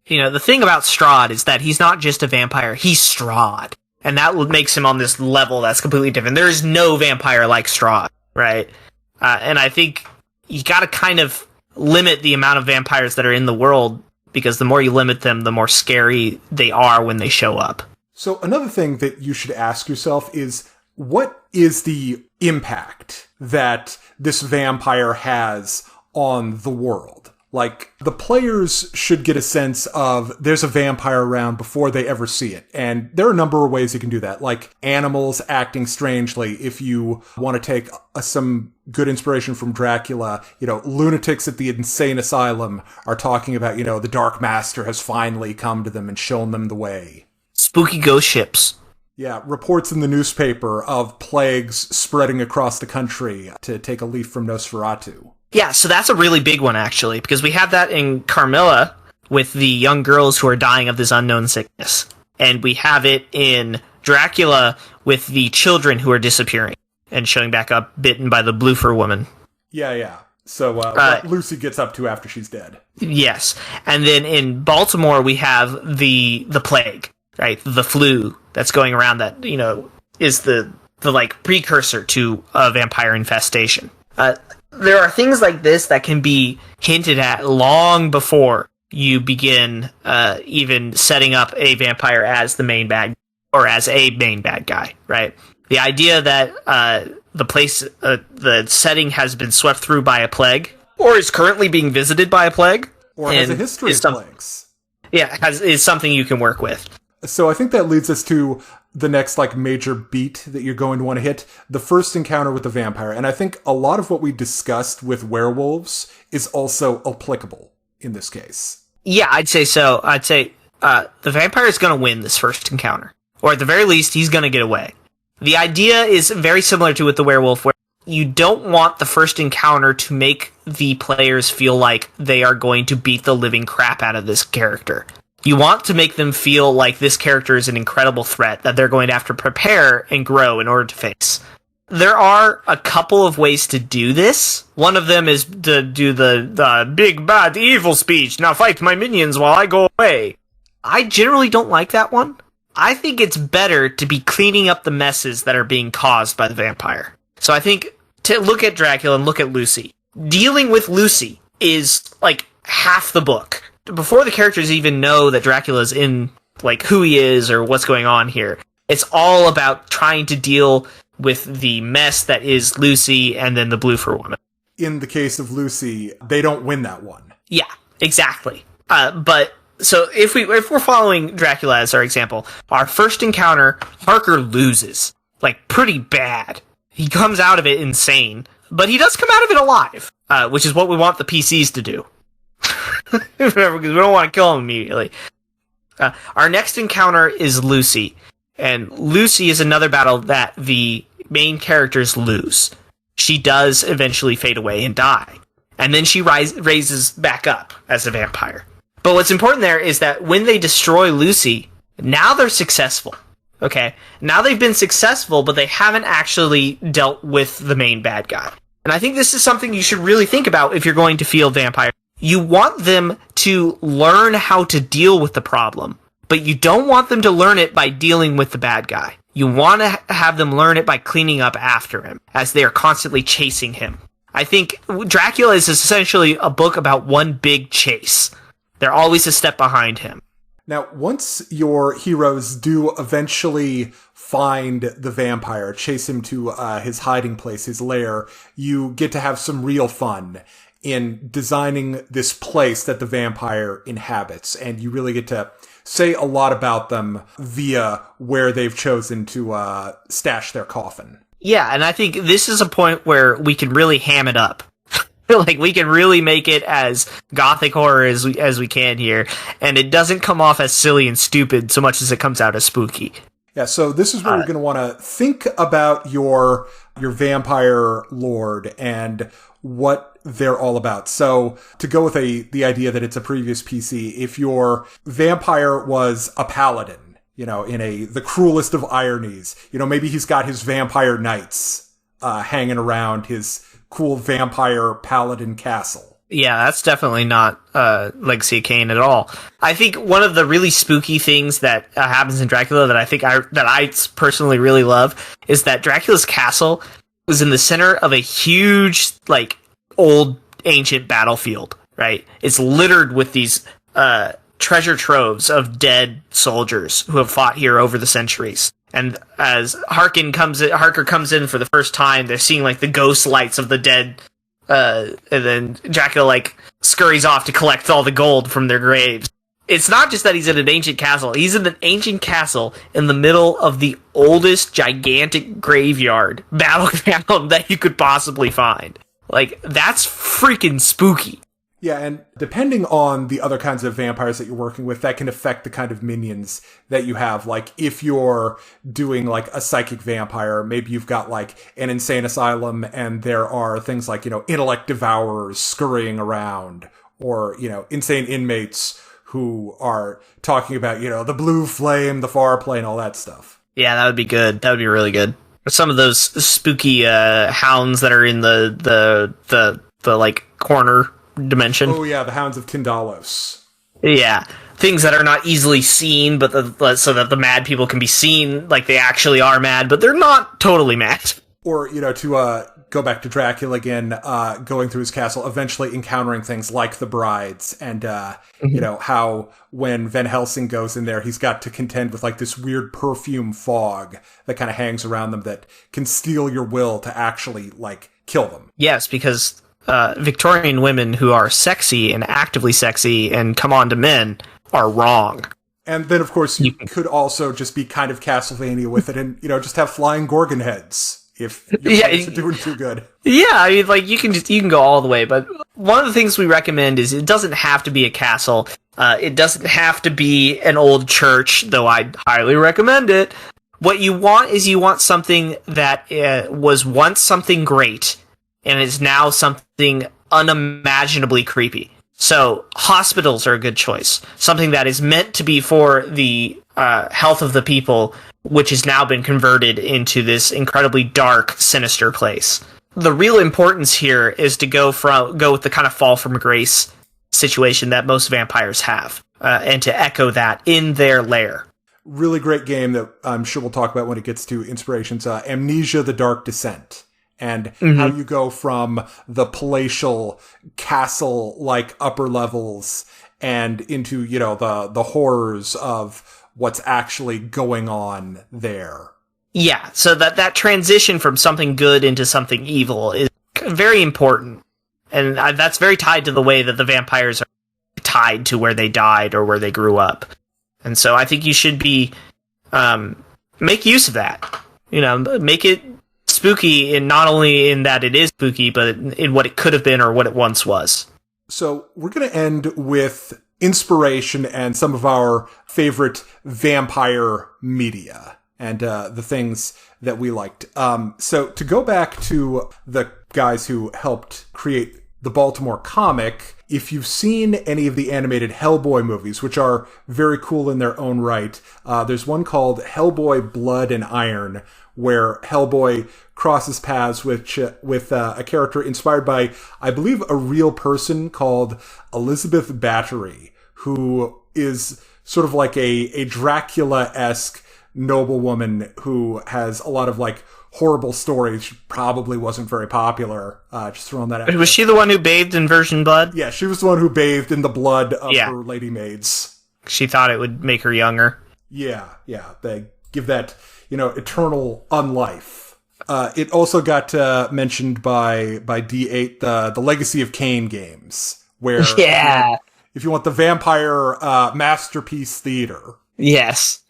The thing about Strahd is that he's not just a vampire, he's Strahd. And that makes him on this level that's completely different. There is no vampire like Strahd, right? And I think you gotta kind of limit the amount of vampires that are in the world, because the more you limit them, the more scary they are when they show up. So another thing that you should ask yourself is, what is the impact that this vampire has on the world? Like, the players should get a sense of there's a vampire around before they ever see it. And there are a number of ways you can do that, like animals acting strangely. If you want to take some good inspiration from Dracula, lunatics at the insane asylum are talking about, the Dark Master has finally come to them and shown them the way. Spooky ghost ships. Yeah, reports in the newspaper of plagues spreading across the country, to take a leaf from Nosferatu. Yeah, so that's a really big one, actually, because we have that in Carmilla with the young girls who are dying of this unknown sickness. And we have it in Dracula with the children who are disappearing and showing back up bitten by the bloofer woman. Yeah. So what Lucy gets up to after she's dead. Yes. And then in Baltimore, we have the plague, right? The flu that's going around that, is the precursor to a vampire infestation. There are things like this that can be hinted at long before you begin even setting up a vampire as the main bad, or as a main bad guy, right? The idea that the setting has been swept through by a plague, or is currently being visited by a plague, or has a history of plagues. Yeah, is something you can work with. So I think that leads us to the next major beat that you're going to want to hit, the first encounter with the vampire. And I think a lot of what we discussed with werewolves is also applicable in this case. Yeah, I'd say so. I'd say the vampire is going to win this first encounter. Or at the very least, he's going to get away. The idea is very similar to with the werewolf, where you don't want the first encounter to make the players feel like they are going to beat the living crap out of this character. You want to make them feel like this character is an incredible threat that they're going to have to prepare and grow in order to face. There are a couple of ways to do this. One of them is to do the big bad evil speech. Now fight my minions while I go away. I generally don't like that one. I think it's better to be cleaning up the messes that are being caused by the vampire. So I think to look at Dracula and look at Lucy. Dealing with Lucy is half the book. Before the characters even know that Dracula's in, who he is or what's going on here, it's all about trying to deal with the mess that is Lucy and then the bloofer woman. In the case of Lucy, they don't win that one. Yeah, exactly. But so if we're following Dracula as our example, our first encounter, Harker loses, pretty bad. He comes out of it insane, but he does come out of it alive, which is what we want the PCs to do. Because we don't want to kill him immediately. Our next encounter is Lucy. And Lucy is another battle that the main characters lose. She does eventually fade away and die. And then she raises back up as a vampire. But what's important there is that when they destroy Lucy, now they're successful. Okay? Now they've been successful, but they haven't actually dealt with the main bad guy. And I think this is something you should really think about if you're going to field vampires. You want them to learn how to deal with the problem, but you don't want them to learn it by dealing with the bad guy. You want to have them learn it by cleaning up after him, as they are constantly chasing him. I think Dracula is essentially a book about one big chase. They're always a step behind him. Now, once your heroes do eventually find the vampire, chase him to his hiding place, his lair, you get to have some real fun in designing this place that the vampire inhabits. And you really get to say a lot about them via where they've chosen to stash their coffin. Yeah, and I think this is a point where we can really ham it up. We can really make it as gothic horror as we can here, and it doesn't come off as silly and stupid so much as it comes out as spooky. Yeah, so this is where you're going to want to think about your vampire lord and what they're all about. So to go with the idea that it's a previous PC, if your vampire was a paladin, in the cruelest of ironies, maybe he's got his vampire knights hanging around his cool vampire paladin castle. Yeah, that's definitely not Legacy of Kain at all. I think one of the really spooky things that happens in Dracula that I personally really love is that Dracula's castle was in the center of a huge, old ancient battlefield, right? It's littered with these treasure troves of dead soldiers who have fought here over the centuries. And as Harker comes in for the first time, they're seeing like the ghost lights of the dead, and then Dracula like scurries off to collect all the gold from their graves. It's not just that he's in an ancient castle. He's in an ancient castle in the middle of the oldest gigantic graveyard battleground that you could possibly find. Like, that's freaking spooky. Yeah, and depending on the other kinds of vampires that you're working with, that can affect the kind of minions that you have. Like, if you're doing, like, a psychic vampire, maybe you've got, like, an insane asylum, and there are things like, intellect devourers scurrying around, or, insane inmates who are talking about, the blue flame, the far plane, all that stuff. Yeah, that would be good. That would be really good. Or some of those spooky hounds that are in the like corner dimension. Oh yeah, the Hounds of Tindalos. Yeah, things that are not easily seen, but so that the mad people can be seen like they actually are mad, but they're not totally mad. Or, to go back to Dracula again, going through his castle, eventually encountering things like the brides, and, how when Van Helsing goes in there, he's got to contend with, like, this weird perfume fog that kind of hangs around them that can steal your will to actually, like, kill them. Yes, because Victorian women who are sexy and actively sexy and come on to men are wrong. And then, of course, you could also just be kind of Castlevania with it and, just have flying Gorgon heads. If you're doing too good. Yeah, I mean, like, you can go all the way, but one of the things we recommend is it doesn't have to be a castle. It doesn't have to be an old church, though I'd highly recommend it. What you want is something that was once something great, and is now something unimaginably creepy. So, hospitals are a good choice. Something that is meant to be for the health of the people, which has now been converted into this incredibly dark, sinister place. The real importance here is to go with the kind of fall from grace situation that most vampires have, and to echo that in their lair. Really great game that I'm sure we'll talk about when it gets to inspirations. Amnesia: The Dark Descent. And how you go from the palatial castle-like upper levels and into, the horrors of what's actually going on there. Yeah, so that transition from something good into something evil is very important. And that's very tied to the way that the vampires are tied to where they died or where they grew up. And so I think you should make use of that. Make it spooky, in not only in that it is spooky, but in what it could have been or what it once was. So we're going to end with inspiration and some of our favorite vampire media and the things that we liked. So to go back to the guys who helped create the Baltimore comic, if you've seen any of the animated Hellboy movies, which are very cool in their own right, there's one called Hellboy Blood and Iron, where Hellboy crosses paths with a character inspired by, I believe, a real person called Elizabeth Bathory, who is sort of like a Dracula-esque noblewoman who has a lot of, like, horrible stories. She probably wasn't very popular. Just throwing that out. Was she the one who bathed in virgin blood? Yeah, she was the one who bathed in the blood of her lady maids. She thought it would make her younger. Yeah. They give that, eternal unlife. It also got mentioned by D8, the Legacy of Kain games, where if you want the vampire masterpiece theater. Yes.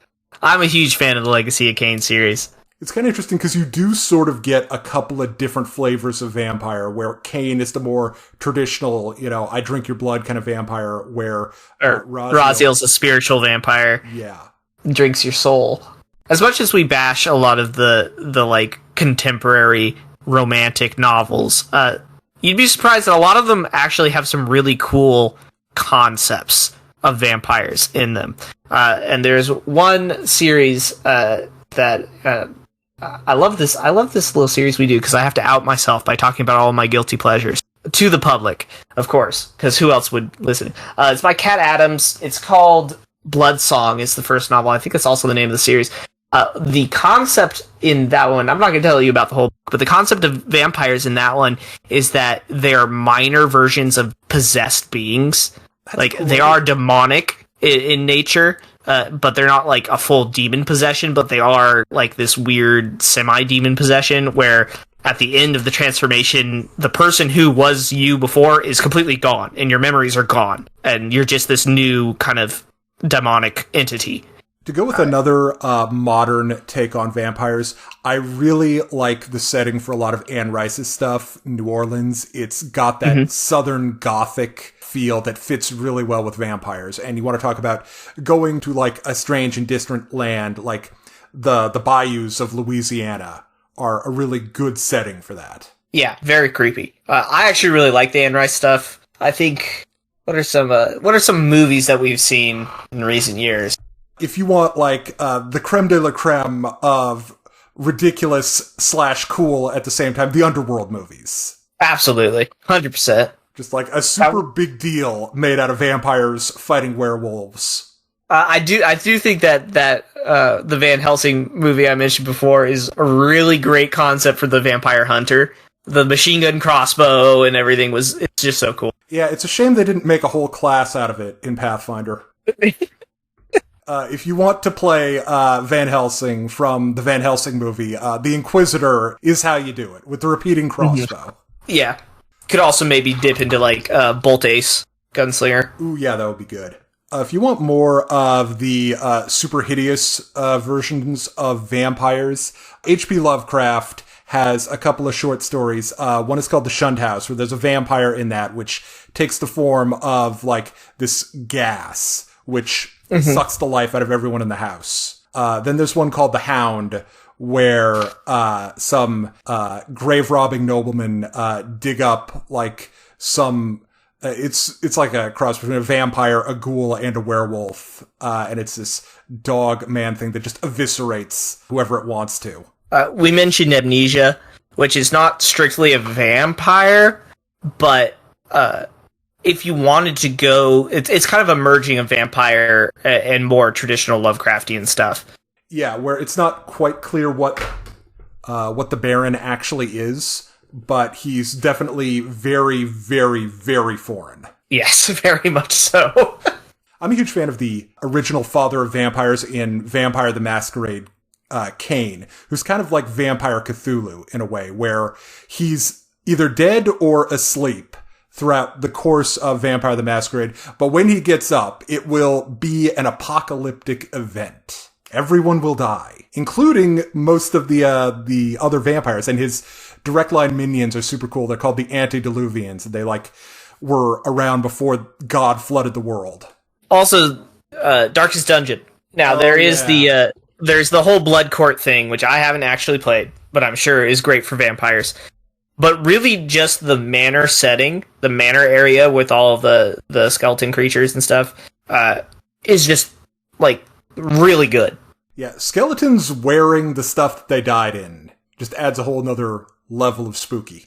I'm a huge fan of the Legacy of Kain series. It's kind of interesting because you do sort of get a couple of different flavors of vampire, where Kain is the more traditional, I drink your blood kind of vampire, where Raziel's a spiritual vampire. Yeah. Drinks your soul. As much as we bash a lot of the like contemporary romantic novels, you'd be surprised that a lot of them actually have some really cool concepts of vampires in them. And there's one series that I love this little series we do because I have to out myself by talking about all of my guilty pleasures to the public, of course, because who else would listen? It's by Cat Adams. It's called Blood Song. It's the first novel. I think it's also the name of the series. The concept in that one, I'm not going to tell you about the whole book, but the concept of vampires in that one is that they're minor versions of possessed beings. Like, they are demonic in nature, but they're not like a full demon possession, but they are like this weird semi-demon possession where at the end of the transformation, the person who was you before is completely gone, and your memories are gone, and you're just this new kind of demonic entity. To go with another modern take on vampires, I really like the setting for a lot of Anne Rice's stuff, New Orleans. It's got that Southern Gothic feel that fits really well with vampires. And you want to talk about going to like a strange and distant land, like the bayous of Louisiana are a really good setting for that. Yeah, very creepy. I actually really like the Anne Rice stuff. I think, what are some movies that we've seen in recent years? If you want, like, the creme de la creme of ridiculous/cool at the same time, the Underworld movies. Absolutely. 100%. Just like a super big deal made out of vampires fighting werewolves. I do think that the Van Helsing movie I mentioned before is a really great concept for the vampire hunter. The machine gun crossbow and everything it's just so cool. Yeah, it's a shame they didn't make a whole class out of it in Pathfinder. If you want to play Van Helsing from the Van Helsing movie, the Inquisitor is how you do it, with the repeating crossbow. Yeah. Could also maybe dip into, like, Bolt Ace Gunslinger. Ooh, yeah, that would be good. If you want more of the super hideous versions of vampires, H.P. Lovecraft has a couple of short stories. One is called The Shunned House, where there's a vampire in that, which takes the form of, like, this gas, which sucks the life out of everyone in the house. Then there's one called The Hound, where some grave-robbing noblemen dig up, like, some... It's like a cross between a vampire, a ghoul, and a werewolf. And it's this dog-man thing that just eviscerates whoever it wants to. We mentioned Amnesia, which is not strictly a vampire, but... if you wanted to go, it's kind of a merging of vampire and more traditional Lovecraftian stuff. Yeah, where it's not quite clear what the Baron actually is, but he's definitely very, very, very foreign. Yes, very much so. I'm a huge fan of the original father of vampires in Vampire the Masquerade, Kane, who's kind of like Vampire Cthulhu in a way, where he's either dead or asleep throughout the course of Vampire the Masquerade, but when he gets up, it will be an apocalyptic event. Everyone will die, including most of the other vampires, and his direct line minions are super cool. They're called the Antediluvians, and they, like, were around before God flooded the world. Also, Darkest Dungeon. Now, there's the whole Blood Court thing, which I haven't actually played, but I'm sure is great for vampires. But really just the manor setting, the manor area with all of the skeleton creatures and stuff, is just, like, really good. Yeah, skeletons wearing the stuff that they died in just adds a whole nother level of spooky.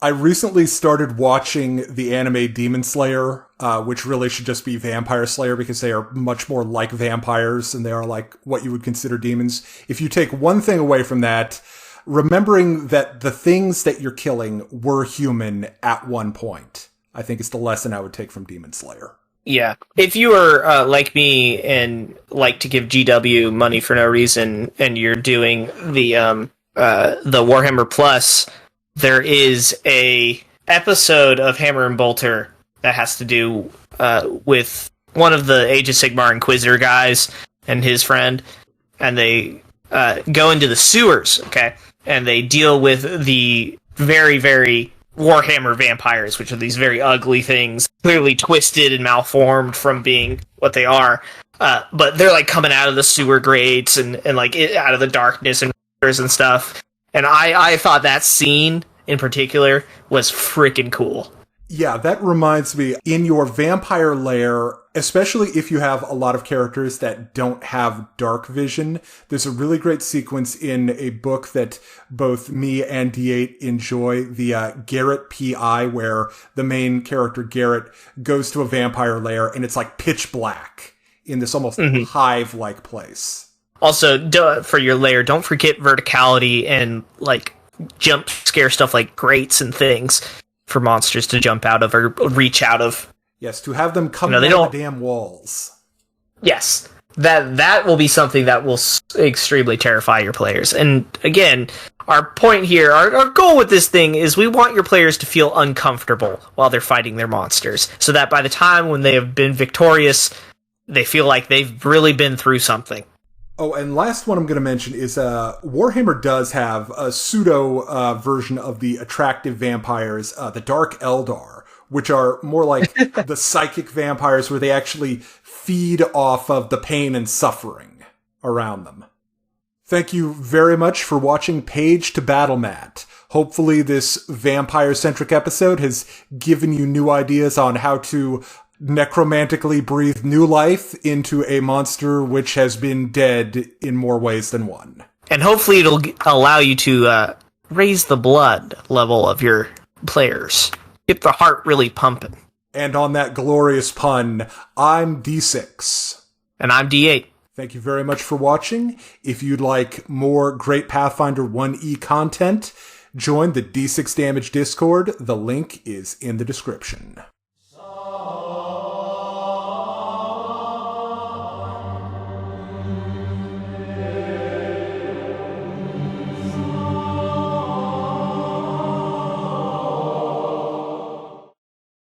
I recently started watching the anime Demon Slayer, which really should just be Vampire Slayer because they are much more like vampires and they are like what you would consider demons. If you take one thing away from that, remembering that the things that you're killing were human at one point, I think is the lesson I would take from Demon Slayer. Yeah. If you are like me and like to give GW money for no reason and you're doing the Warhammer Plus, there is a episode of Hammer and Bolter that has to do with one of the Age of Sigmar Inquisitor guys and his friend, and they go into the sewers, okay? And they deal with the very, very Warhammer vampires, which are these very ugly things, clearly twisted and malformed from being what they are. But they're like coming out of the sewer grates and like out of the darkness and stuff. And I thought that scene in particular was freaking cool. Yeah, that reminds me, in your vampire lair, especially if you have a lot of characters that don't have dark vision, there's a really great sequence in a book that both me and D8 enjoy, the Garrett P.I., where the main character, Garrett, goes to a vampire lair and it's like pitch black in this almost hive-like place. Also, for your lair, don't forget verticality and like jump scare stuff like grates and things for monsters to jump out of or reach out of. Yes, to have them come they down the damn walls. Yes. That will be something that will extremely terrify your players. And again, our point here, our goal with this thing is we want your players to feel uncomfortable while they're fighting their monsters, so that by the time when they have been victorious, they feel like they've really been through something. Oh, and last one I'm going to mention is Warhammer does have a pseudo version of the attractive vampires, the Dark Eldar, which are more like the psychic vampires where they actually feed off of the pain and suffering around them. Thank you very much for watching Page to Battle Mat. Hopefully this vampire-centric episode has given you new ideas on how to necromantically breathe new life into a monster which has been dead in more ways than one. And hopefully it'll allow you to raise the blood level of your players. Get the heart really pumping. And on that glorious pun, I'm D6. And I'm D8. Thank you very much for watching. If you'd like more great Pathfinder 1E content, join the D6 Damage Discord. The link is in the description.